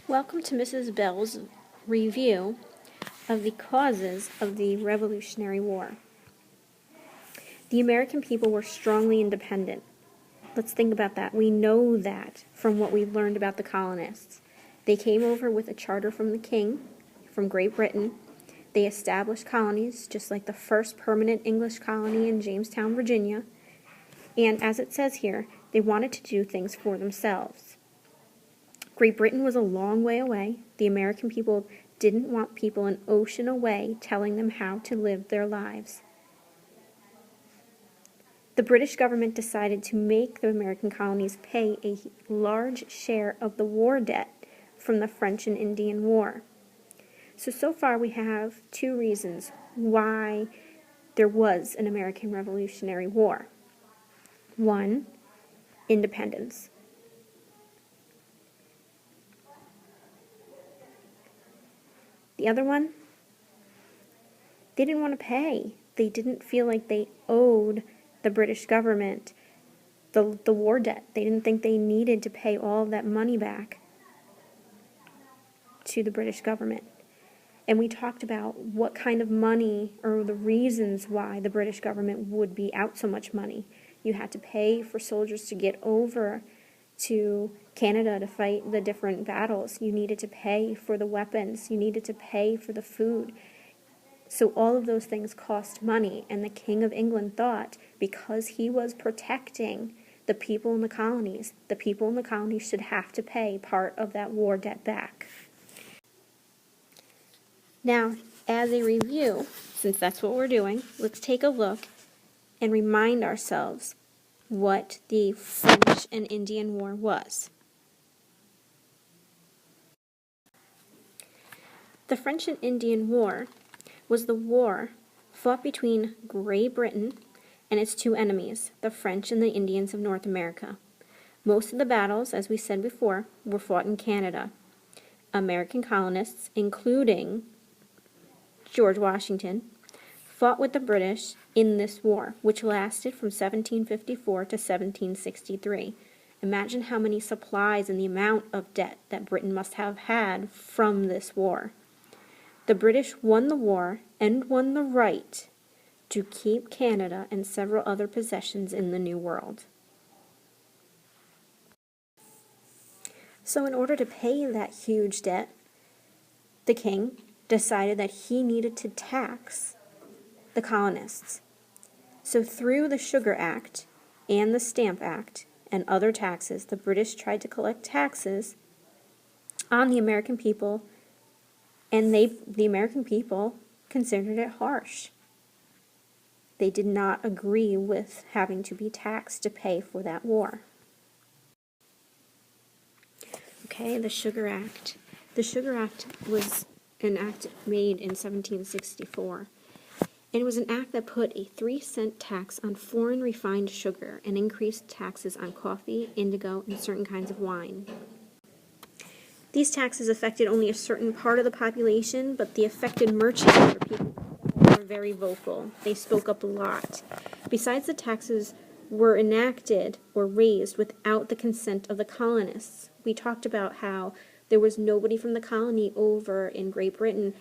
Welcome to Mrs. Bell's review of the causes of the Revolutionary War. The American people were strongly independent. Let's think about that. We know that from what we've learned about the colonists. They came over with a charter from the king, from Great Britain. They established colonies, just like the first permanent English colony in Jamestown, Virginia. And as it says here, they wanted to do things for themselves. Great Britain was a long way away. The American people didn't want people an ocean away telling them how to live their lives. The British government decided to make the American colonies pay a large share of the war debt from the French and Indian War. So far we have two reasons why there was an American Revolutionary War. One, independence. The other one, they didn't want to pay. They didn't feel like they owed the British government the war debt. They didn't think they needed to pay all of that money back to the British government. And we talked about what kind of money, or the reasons why the British government would be out so much money. You had to pay for soldiers to get over to Canada to fight the different battles. You needed to pay for the weapons. You needed to pay for the food. So all of those things cost money, and the King of England thought because he was protecting the people in the colonies should have to pay part of that war debt back. Now, as a review, since that's what we're doing, let's take a look and remind ourselves what the French and Indian War was. The French and Indian War was the war fought between Great Britain and its two enemies, the French and the Indians of North America. Most of the battles, as we said before, were fought in Canada. American colonists, including George Washington, fought with the British in this war, which lasted from 1754 to 1763. Imagine how many supplies and the amount of debt that Britain must have had from this war. The British won the war and won the right to keep Canada and several other possessions in the New World. So in order to pay that huge debt, the king decided that he needed to tax the colonists. So through the Sugar Act and the Stamp Act and other taxes, the British tried to collect taxes on the American people, and the American people considered it harsh. They did not agree with having to be taxed to pay for that war. Okay, the Sugar Act. The Sugar Act was an act made in 1764. And it was an act that put a 3-cent tax on foreign refined sugar and increased taxes on coffee, indigo, and certain kinds of wine. These taxes affected only a certain part of the population, but the affected merchants or people were very vocal. They spoke up a lot. Besides, the taxes were enacted or raised without the consent of the colonists. We talked about how there was nobody from the colony over in Great Britain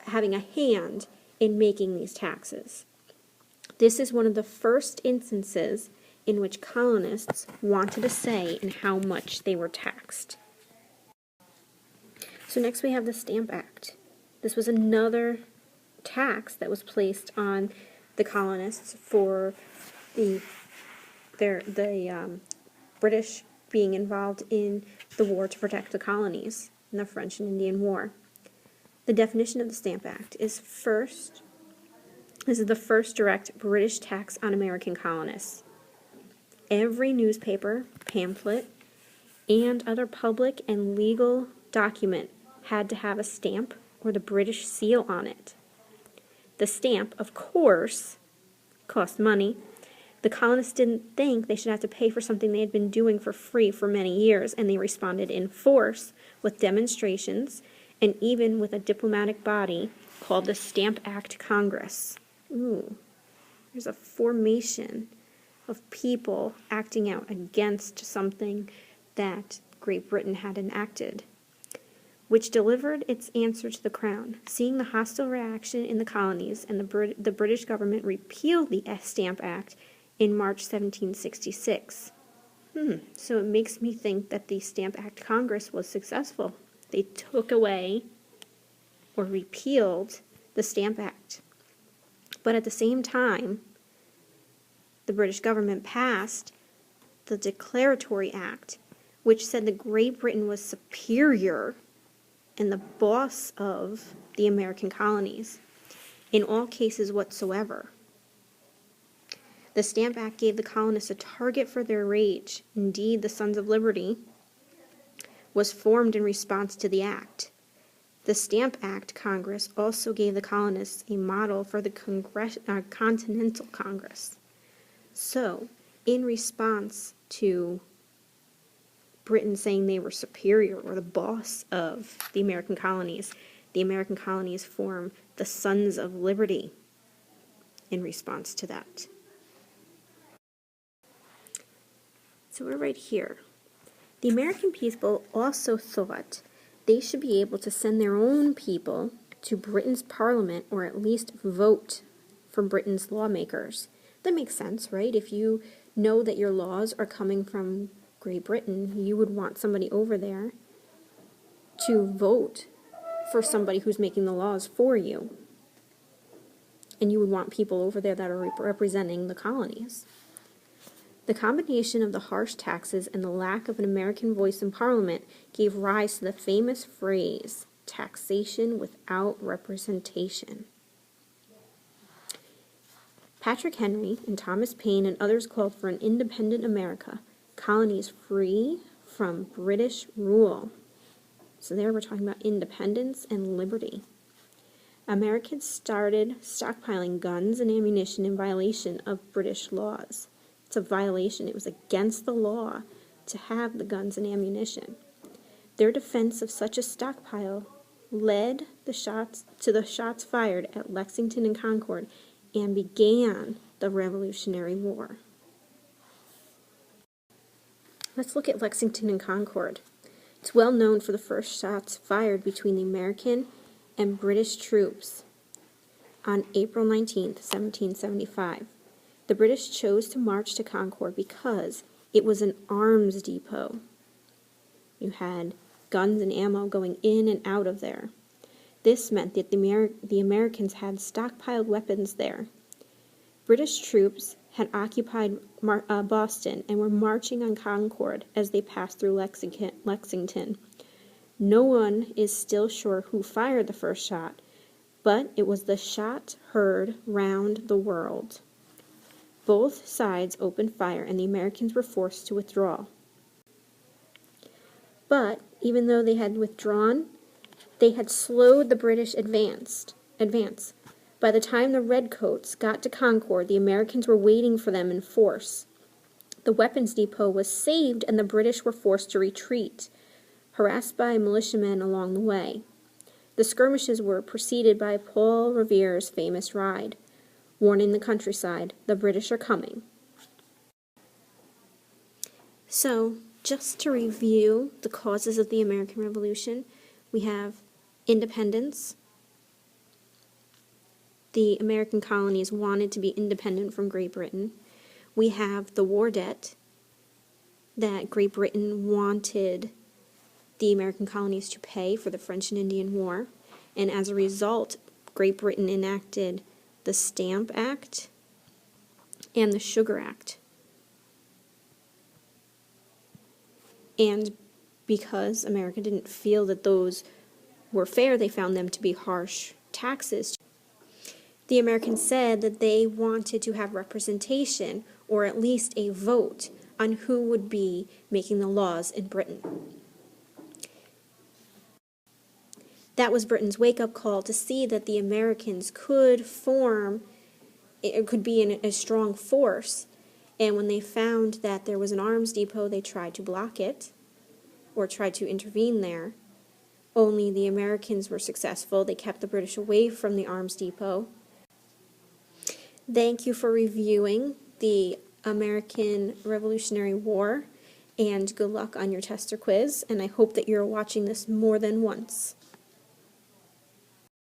having a hand in making these taxes. This is one of the first instances in which colonists wanted a say in how much they were taxed. So next we have the Stamp Act. This was another tax that was placed on the colonists for the British being involved in the war to protect the colonies in the French and Indian War. The definition of the Stamp Act is this is the first direct British tax on American colonists. Every newspaper, pamphlet, and other public and legal document had to have a stamp or the British seal on it. The stamp, of course, cost money. The colonists didn't think they should have to pay for something they had been doing for free for many years, and they responded in force with demonstrations and even with a diplomatic body called the Stamp Act Congress. There's a formation of people acting out against something that Great Britain had enacted. which delivered its answer to the Crown. Seeing the hostile reaction in the colonies, and the British government repealed the Stamp Act in March 1766. So it makes me think that the Stamp Act Congress was successful. They took away or repealed the Stamp Act. But at the same time, the British government passed the Declaratory Act, which said that Great Britain was superior and the boss of the American colonies in all cases whatsoever. The Stamp Act gave the colonists a target for their rage. Indeed, the Sons of Liberty was formed in response to the act. The Stamp Act Congress also gave the colonists a model for the Continental Congress. So, in response to Britain saying they were superior or the boss of the American colonies formed the Sons of Liberty in response to that. So we're right here. The American people also thought they should be able to send their own people to Britain's parliament, or at least vote for Britain's lawmakers. That makes sense, right? If you know that your laws are coming from Great Britain, you would want somebody over there to vote for somebody who's making the laws for you. And you would want people over there that are representing the colonies. The combination of the harsh taxes and the lack of an American voice in Parliament gave rise to the famous phrase, taxation without representation. Patrick Henry and Thomas Paine and others called for an independent America, colonies free from British rule. So there we're talking about independence and liberty. Americans started stockpiling guns and ammunition in violation of British laws. It's a violation. It was against the law to have the guns and ammunition. Their defense of such a stockpile led the shots fired at Lexington and Concord and began the Revolutionary War. Let's look at Lexington and Concord. It's well known for the first shots fired between the American and British troops on April 19th, 1775. The British chose to march to Concord because it was an arms depot. You had guns and ammo going in and out of there. This meant that the Americans had stockpiled weapons there. British troops had occupied Boston and were marching on Concord as they passed through Lexington. No one is still sure who fired the first shot, but it was the shot heard round the world. Both sides opened fire, and the Americans were forced to withdraw. But even though they had withdrawn, they had slowed the British advance. By the time the Redcoats got to Concord, the Americans were waiting for them in force. The weapons depot was saved, and the British were forced to retreat, harassed by militiamen along the way. The skirmishes were preceded by Paul Revere's famous ride, warning the countryside, the British are coming. So, just to review the causes of the American Revolution, we have independence. The American colonies wanted to be independent from Great Britain. We have the war debt that Great Britain wanted the American colonies to pay for the French and Indian War, and as a result, Great Britain enacted the Stamp Act and the Sugar Act. And because America didn't feel that those were fair, they found them to be harsh taxes. The Americans said that they wanted to have representation, or at least a vote, on who would be making the laws in Britain. That was Britain's wake-up call to see that the Americans could be in a strong force. And when they found that there was an arms depot, they tried to block it, or tried to intervene there. Only the Americans were successful. They kept the British away from the arms depot. Thank you for reviewing the American Revolutionary War and good luck on your test or quiz, and I hope that you're watching this more than once.